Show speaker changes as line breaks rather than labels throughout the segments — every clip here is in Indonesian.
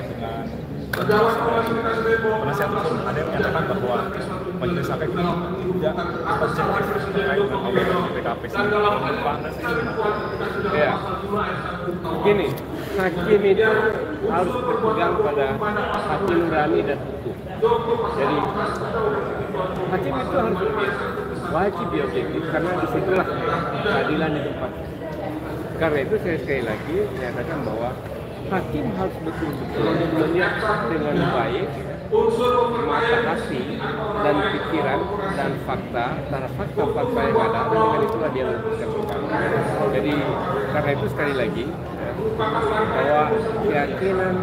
dengan penasihat hukum ada yang menyatakan bahwa majelis hakim ini tidak objektif terkait dengan audit BPKP sendiri.
Ya, begini, hakim itu harus berpegang pada hati nurani dan hukum. Jadi hakim itu harus wajib objektif karena disitulah keadilan ditempatkan. Karena itu saya sekali lagi menyatakan bahwa hakim harus betul-betul melihat dengan baik mata hati dan pikiran dan fakta, antara fakta-fakta yang ada, dan dengan itulah dia memutuskan perkara. Jadi karena itu sekali lagi bahwa keyakinan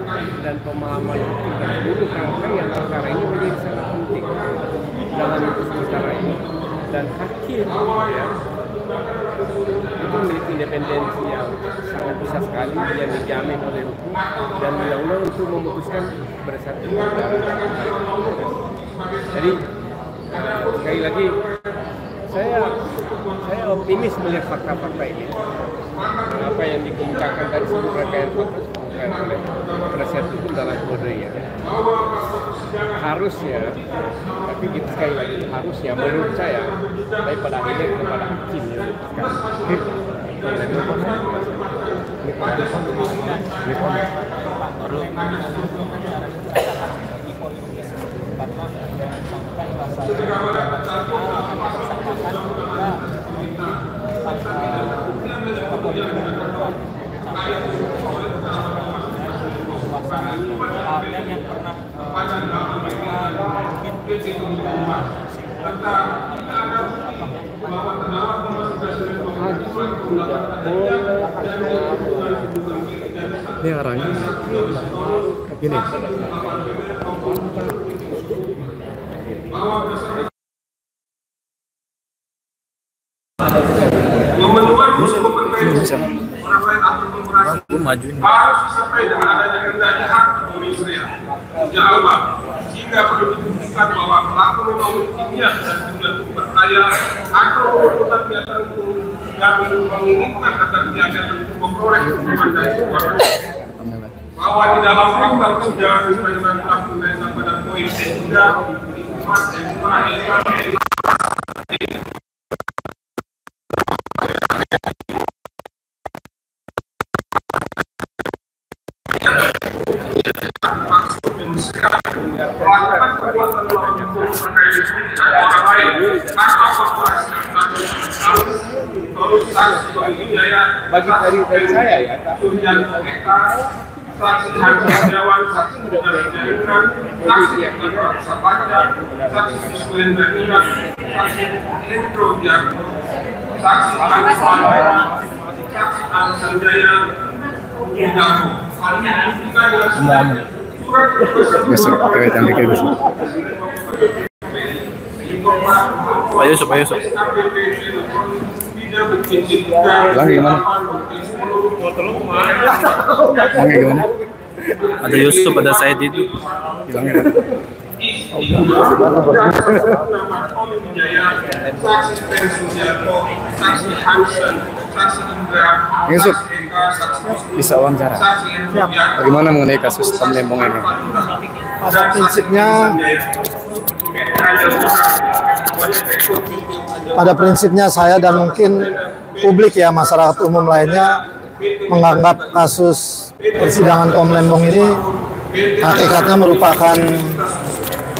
dan pemahaman hukum dan seluruh rangkaian perkara ini menjadi sangat penting dalam memutus perkara ini. Dan hakim ya itu memiliki independensi yang sangat besar sekali yang dijamin oleh hukum dan undang-undang untuk memutuskan berdasarkan perkara. Jadi sekali lagi saya optimis melihat fakta-fakta ini. Apa yang dikemukakan tadi seluruh rangkaian fakta disebutkan oleh penasihat hukum dalam kodenya. Harusnya, tapi kita sekali lagi harusnya menurut saya, tapi pada akhirnya kepada hakim yang
yang pernah
ini arahnya gini. Aku majuin. Harus sampai dengan adanya kendali hak Indonesia. Jawaban, jika perlu dibuktikan bahwa pelaku membangun kimia dan jumlah berkaya atau melakukan kegiatan hukum yang menginginkan agar kegiatan hukum memperoleh hukuman dari suara. Bahwa di dalam fakta persidangan sebagaimana telah diuraikan pada poin ketiga,
bagi dari saya ya,
saksi Hansa Jawan, saksi muda Jaringan, saksi saksi Muslim Jaringan, saksi Intro Jaringan, saksi saksi Ansanjaya,
besok kayak cantik kayak besok. Ayo sob. Bilang gimana? Bilangnya gimana? Ada Yusuf, ada Said itu. Bilangnya Yusuf, bisa wawancara. Bagaimana mengenai kasus Tom Lembong ini?
Pada prinsipnya saya dan mungkin publik ya, masyarakat umum lainnya menganggap kasus persidangan Tom Lembong ini hakikatnya merupakan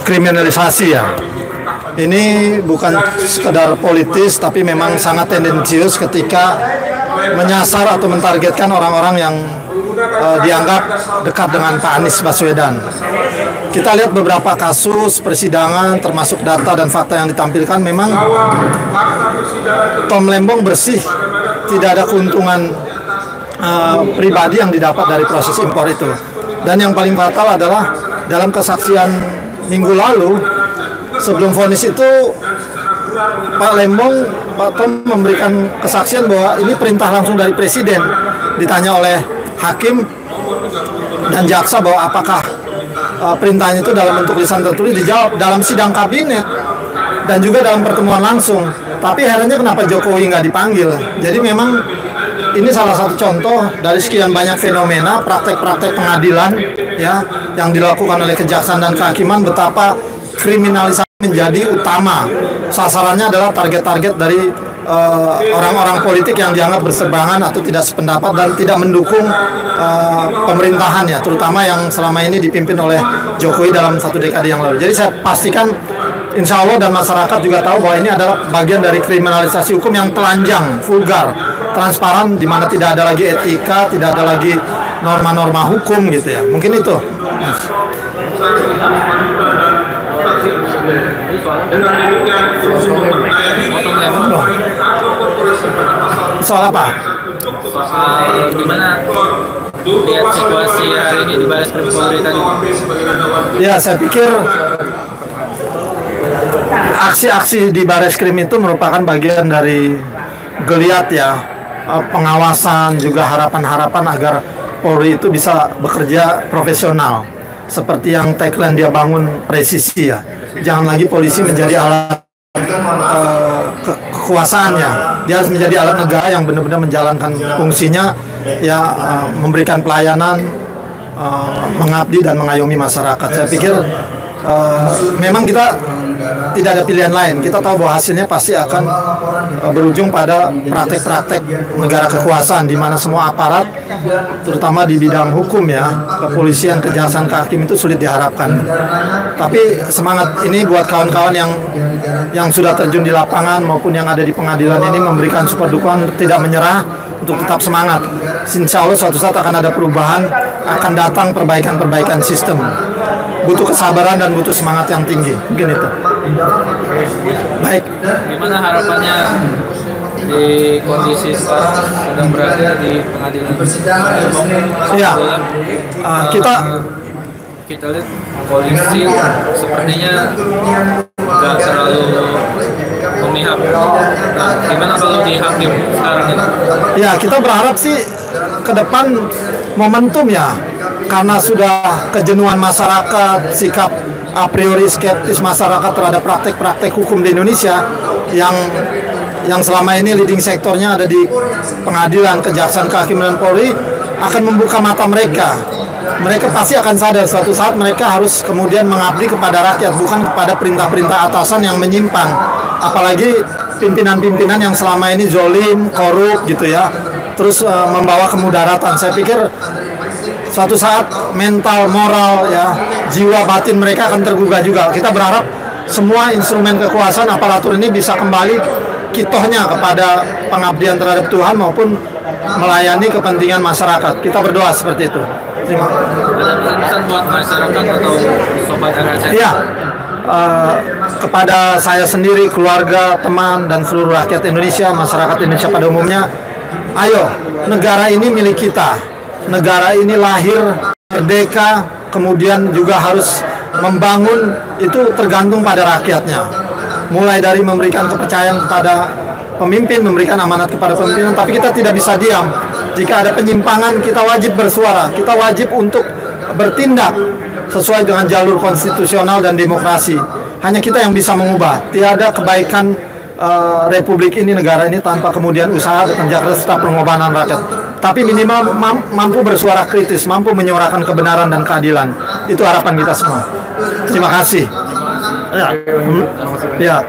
kriminalisasi ya. Ini bukan sekedar politis tapi memang sangat tendensius ketika menyasar atau mentargetkan orang-orang yang dianggap dekat dengan Pak Anies Baswedan. Kita lihat beberapa kasus persidangan termasuk data dan fakta yang ditampilkan, memang Tom Lembong bersih, tidak ada keuntungan pribadi yang didapat dari proses impor itu. Dan yang paling fatal adalah dalam kesaksian minggu lalu sebelum vonis itu Pak Tom memberikan kesaksian bahwa ini perintah langsung dari Presiden. Ditanya oleh hakim dan jaksa bahwa apakah perintahnya itu dalam bentuk lisan tertulis, dijawab dalam sidang kabinet dan juga dalam pertemuan langsung. Tapi herannya kenapa Jokowi nggak dipanggil. Jadi memang ini salah satu contoh dari sekian banyak fenomena praktek-praktek pengadilan ya yang dilakukan oleh kejaksaan dan kehakiman, betapa kriminalisasi menjadi utama. Sasarannya adalah target-target dari orang-orang politik yang dianggap berseberangan atau tidak sependapat dan tidak mendukung pemerintahan ya, terutama yang selama ini dipimpin oleh Jokowi dalam 1 dekade yang lalu. Jadi saya pastikan insya Allah dan masyarakat juga tahu bahwa ini adalah bagian dari kriminalisasi hukum yang telanjang, vulgar, transparan, di mana tidak ada lagi etika, tidak ada lagi norma-norma hukum gitu ya. Mungkin itu. Soal apa?
Soal gimana lihat situasi hari ini di Baris Krim Polri tadi?
Ya, saya pikir aksi-aksi di Baris Krim itu merupakan bagian dari geliat ya, pengawasan, juga harapan-harapan agar Polri itu bisa bekerja profesional. Seperti yang tagline dia bangun, presisi ya. Jangan lagi polisi menjadi alat kekuasaannya. Dia harus menjadi alat negara yang benar-benar menjalankan fungsinya ya, memberikan pelayanan, mengabdi dan mengayomi masyarakat. Saya pikir memang kita tidak ada pilihan lain. Kita tahu bahwa hasilnya pasti akan berujung pada praktek-praktek negara kekuasaan, di mana semua aparat, terutama di bidang hukum ya, kepolisian, kejaksaan, kehakim itu sulit diharapkan. Tapi semangat ini buat kawan-kawan yang sudah terjun di lapangan maupun yang ada di pengadilan ini, memberikan support dukungan, tidak menyerah, untuk tetap semangat. Insya Allah suatu saat akan ada perubahan, akan datang perbaikan-perbaikan sistem. Butuh kesabaran dan butuh semangat yang tinggi. Mungkin itu. Baik.
Gimana harapannya di kondisi sekarang sedang berada di pengadilan?
Ya,
kita lihat polisi sepertinya nggak terlalu memihak. Nah, gimana kalau di hakim sekarang ini?
Ya, kita berharap sih ke depan momentum ya, karena sudah kejenuhan masyarakat, sikap a priori skeptis masyarakat terhadap praktek-praktek hukum di Indonesia yang selama ini leading sektornya ada di pengadilan, kejaksaan, kehakiman, dan Polri, akan membuka mata mereka. Mereka pasti akan sadar suatu saat mereka harus kemudian mengabdi kepada rakyat, bukan kepada perintah-perintah atasan yang menyimpang. Apalagi pimpinan-pimpinan yang selama ini zolim, korup gitu ya, terus membawa kemudaratan. Saya pikir suatu saat mental, moral ya, jiwa batin mereka akan tergugah juga. Kita berharap semua instrumen kekuasaan aparatur ini bisa kembali kitohnya kepada pengabdian terhadap Tuhan maupun melayani kepentingan masyarakat. Kita berdoa seperti itu. Terima kasih.
Ada pesan buat masyarakat atau sobat RHC?
Iya, kepada saya sendiri, keluarga, teman, dan seluruh rakyat Indonesia, masyarakat Indonesia pada umumnya, ayo, negara ini milik kita. Negara ini lahir merdeka, kemudian juga harus membangun, itu tergantung pada rakyatnya. Mulai dari memberikan kepercayaan kepada pemimpin, memberikan amanat kepada pemimpinan, tapi kita tidak bisa diam. Jika ada penyimpangan, kita wajib bersuara, kita wajib untuk bertindak sesuai dengan jalur konstitusional dan demokrasi. Hanya kita yang bisa mengubah. Tiada kebaikan republik ini, negara ini, tanpa kemudian usaha dan kerja keras serta pengorbanan rakyat. Tapi minimal mampu bersuara kritis, mampu menyuarakan kebenaran dan keadilan. Itu harapan kita semua. Terima kasih. Ya,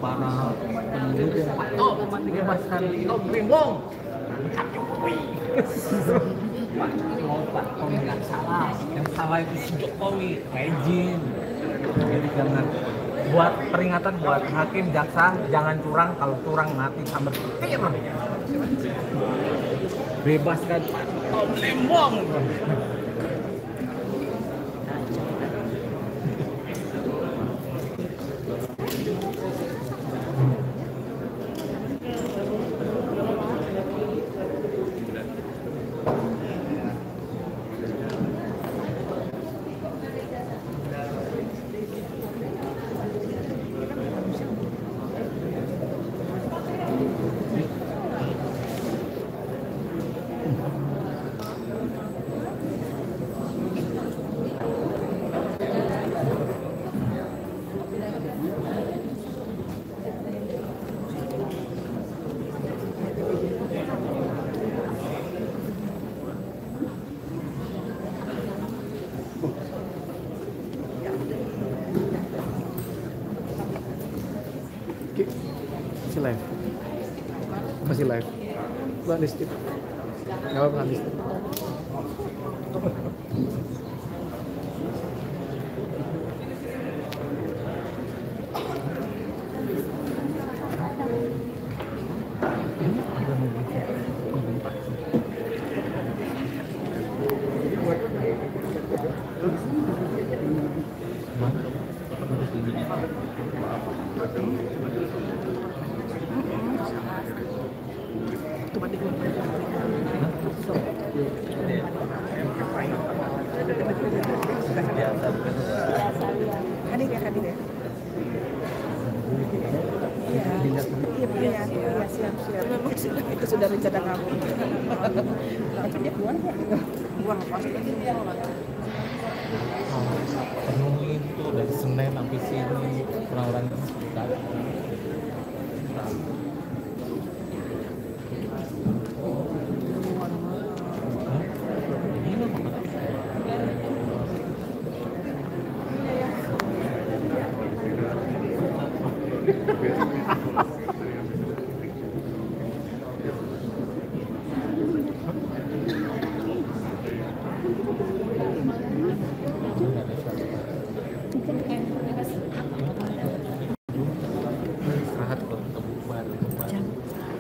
para penduduk Pak bebaskan Tom Limbong. Pak Tom nggak salah, yang salah itu si Jokowi, rejim. Jadi jangan buat peringatan buat hakim jaksa, jangan curang, kalau curang mati sambar petir. Bebaskan Pak Tom Limbong.
Masih live. Gua listip. Enggak apa-apa listip.
Itu sudah rencana kamu. Nanti dia buang pasti lagi
Penuhin tuh dari Senin sampai sini orang-orang itu sekitar.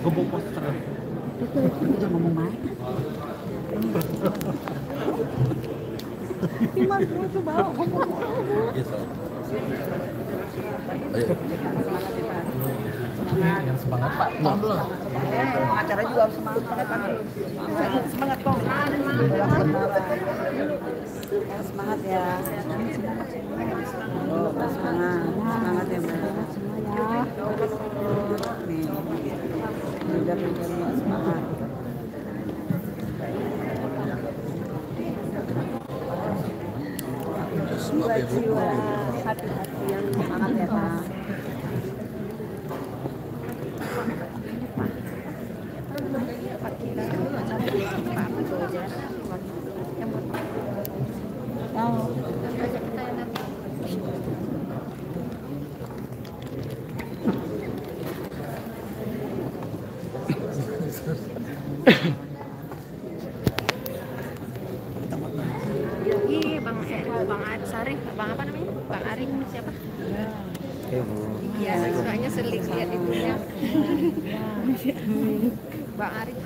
Gue bawa poster.
Udah ngomong main. Iman, lu tuh bawa ngomong.
Yang semangat Pak Tom loh.
Acara juga harus semangat Pak. Semangat kok. Semangat ya. Semangat ya Mbak. Nih. Udah semangat. Jiwa-jiwa hati-hati yang semangat ya Pak.
Bang Sarif, Bang apa namanya? Bang Arif siapa? Iya, soalnya seling lihat itunya. Bang Arif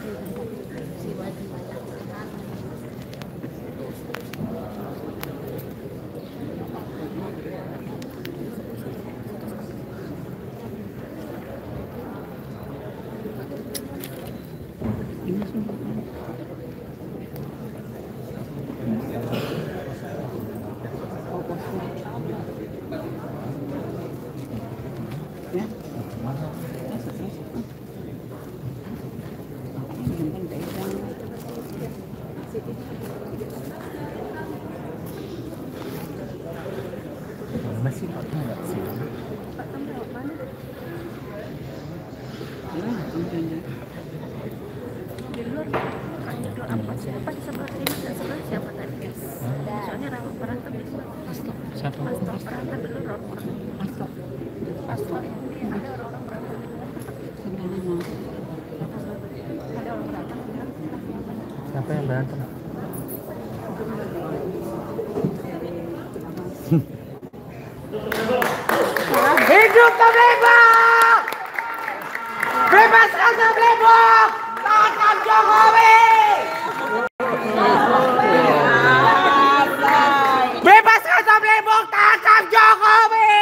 Masih Pak Tom nggak sih?
Pak Tom lewat mana? Di luar.
Siapa yang berantem?
Hidup Toblebok! Bebaskan Toblebok! Tangkap Jokowi! Bebaskan Toblebok! Tangkap Jokowi!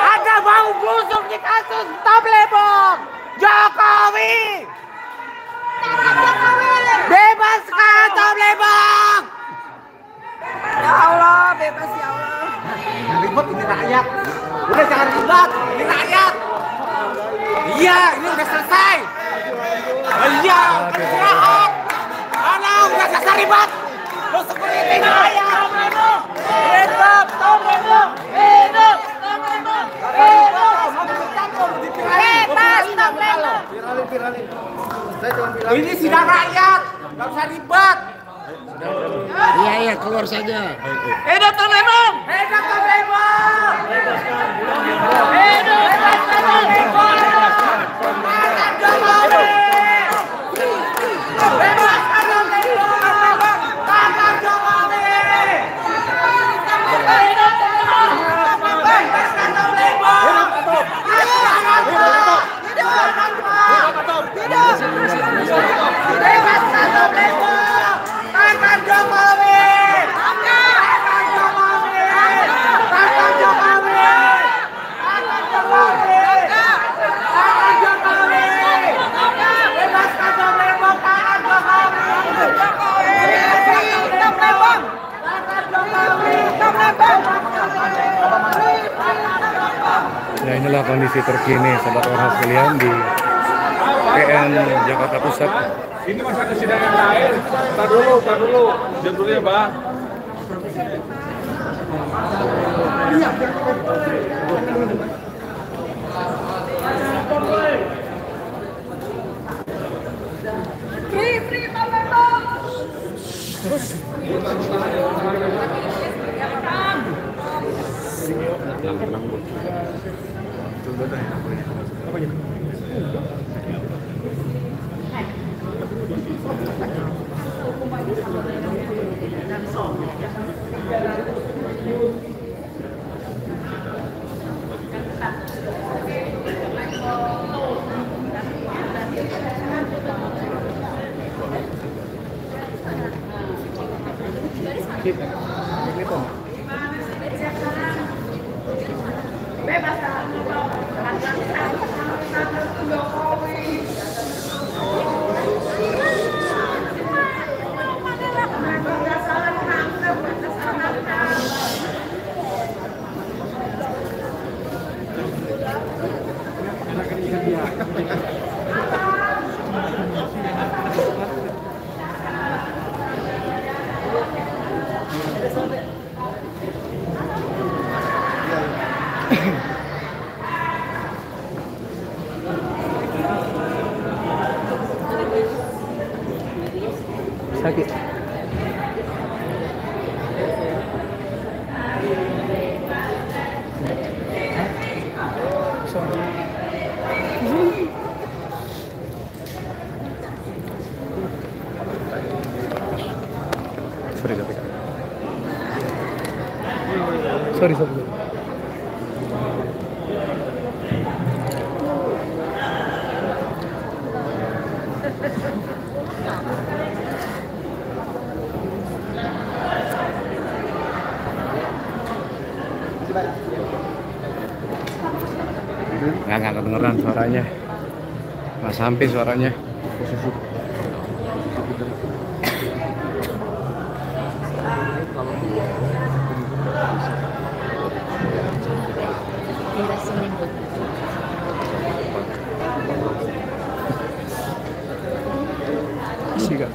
Ada bau busuk di kasus Toblebok! Jokowi! Bebaskan Toblebok! Ya Allah, bebas ya Allah. Ribet ini rakyat. Udah jangan ribet, ini rakyat. Iya, ini udah selesai. Iya, istirahat. Mana udah selesai ribet. Lo seperti ini rakyat. Hidup Toblebok. Hidup Toblebok. Hidup. Bebas Toblebok.
Viralin.
Ini sidang rakyat. Gak usah ribet.
Iya, keluar saja.
Hidup Toblebok! Hidup Toblebok! Hidup Toblebok! Bebaskan Jokowi! Bebaskan Toblebok! Tangkap Jokowi! Hidup Toblebok! Bebaskan Toblebok! Bebaskan Toblebok! Tangkap Jokowi! Tangkap Jokowi! Tangkap Jokowi! Tangkap Jokowi! Tangkap Jokowi! Bebaskan Toblebok! Tangkap Jokowi! Toblebok! Tangkap Jokowi!
Ya, inilah kondisi terkini sobat Ormas sekalian di PN Jakarta Pusat.
Ini masih ada sidang yang lain. Tar dulu. Diam dulu ya, Bang.
Free Toblebok!
Sakit. Sorry. Nggak kedengeran suaranya, nggak sampai suaranya. Sikat.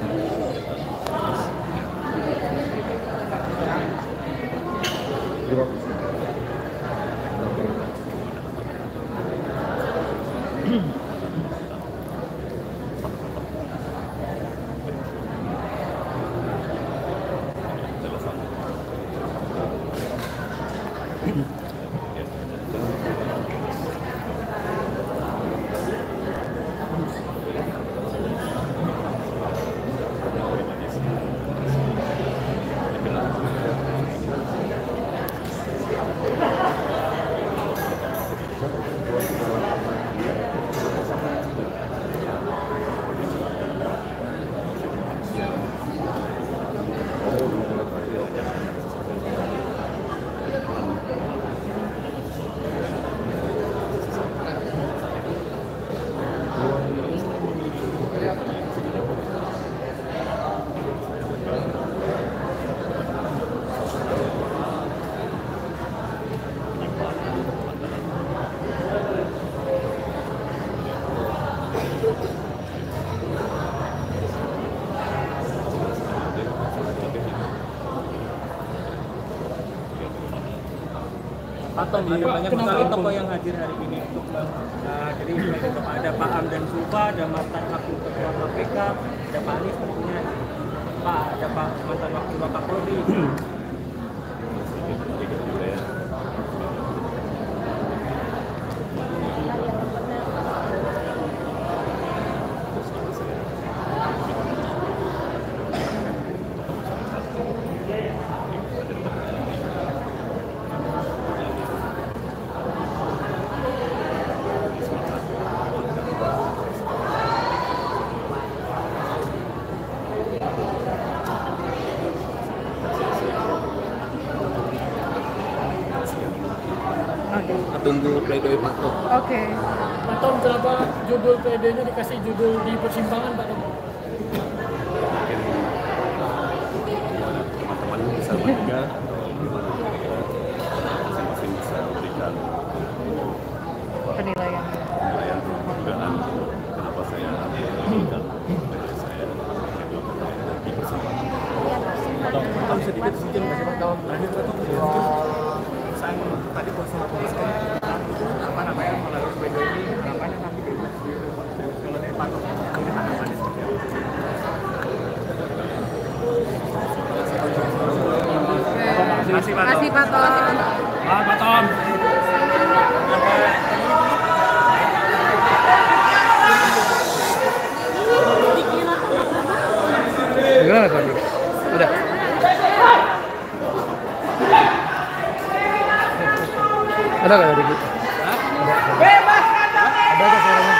Atau banyak sekali tokoh yang hadir hari ini. Jadi ada Pak Hamdan Zulfa, ada mantan Wakil Ketua KPK, ada Pak Anies tentunya, ada Pak mantan Wakil Wakapolri.
Tunggu pledoi Pak Tom.
Oke.
Pak Tom, kenapa judul PD-nya dikasih judul di persimpangan, Pak Tom?
Teman-teman bisa bertiga masing-masing bisa memberikan
Penilaian
dugaan kenapa saya ambil saya di persimpangan.
Tom sedikit Tom terakhir saya tadi sempat tuliskan apa namanya melalui sepeda ini harapannya nanti kalau dari Pak Tom ini harapannya seperti apa?
Makasih Pak Tom.
Pak Tom.
Gimana tadi? Udah. Ada nggak dari kita?
Bebaskan Bang
Ada nggak suaranya?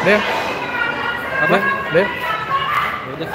Deh. Apa? Deh.
Udah.